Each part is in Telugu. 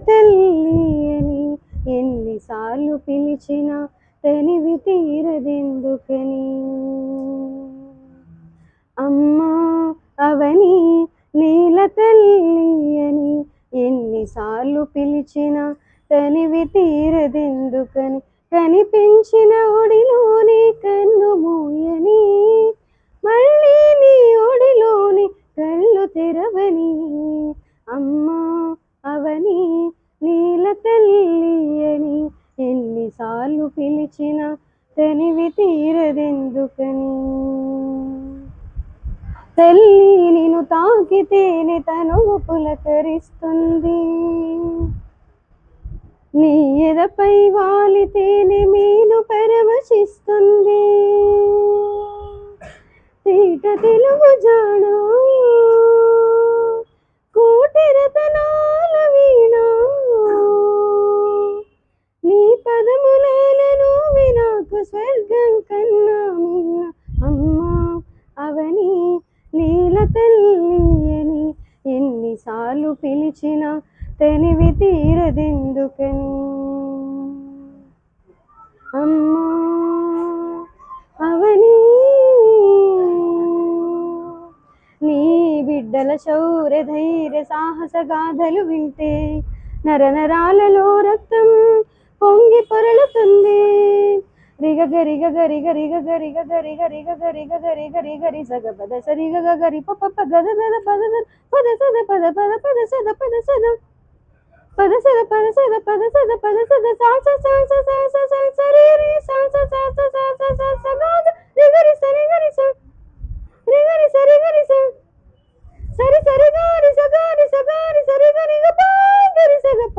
తల్లి అని ఎన్నిసార్లు పిలిచినా తనివి తీరదెందుకని. అమ్మా అవని నేల తల్లి అని ఎన్నిసార్లు పిలిచినా తనివి తీరదెందుకని. కనిపించిన ఒడిలోని కన్ను మూయని, మళ్ళీ నీ ఒడిలోని కళ్ళు తెరవని. అమ్మా అవని నేల తల్లి అని ఎన్నిసార్లు పిలిచినా తనివి తీరదెందుకని. తల్లి నిన్ను తాకితేనే తనువు పులకరిస్తుంది, నీ ఎదపై వాలితేనే మేలు పరవశిస్తుంది. తీట తెలుగు జాణ కోటి రతనాల వీణ, నీ పదములను వినాకు స్వర్గం కన్నా మిన్న. అమ్మా అవని నేల తల్లి అని ఎన్నిసార్లు పిలిచినా తనివి తీరదెందుకని. అమ్మా అవని నీ బిడ్డల శౌర్య ధైర్య సాహస గాథలు వింటే నరనరాలలో రక్తం పొంగి పొరలుతుంది. రిగ గరి గరి గరి గరి గరి గరి గరి గరి గరి గరి సగ పద సరి గరి ప గద దద పద పద సద పద పద పద సద పద సద పద సద పద సద పద సద పద సద సాస సాస సాస సాస సరి రి సాస సాస సాస సాస గగ రి గరి సరి గరి స రి గరి సరి గరి స సరి సరి గరి స గరి స గరి సరి గరి గ ప గరి స గ ప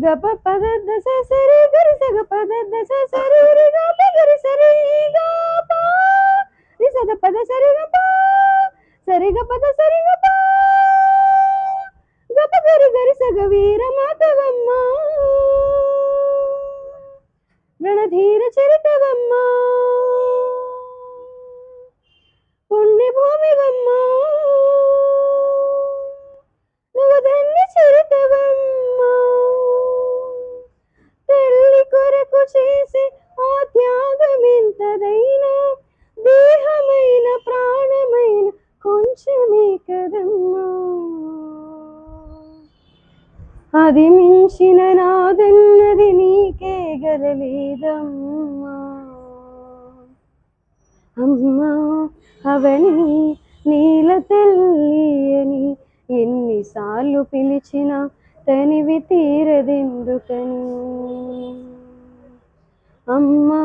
గ ప పద ద స సరి గరి స గ పద ద స సరి రి గ ప గరి సరి గ ప రి స గ పద సరి గ ప సరి గ పద సరి గ ప గ ప గరి గరి స గ వీర మాతవమ్మ, రణధీర చరితవమ్మ, పుణ్యభూమివమ్మ, నువ్వు ధన్య చరితవమ్మ. తల్లి కొరకు చేసే ఆ త్యాగమెంతదైనా, దేహమైన ప్రాణమైన కొంచెమే కదమ్మా. అది మించిన నాదన్నది నీకే గలలేదమ్మా. అమ్మా అవని నేల తల్లి అని ఎన్నిసార్లు పిలిచినా తనివి తీరదెందుకని. అమ్మా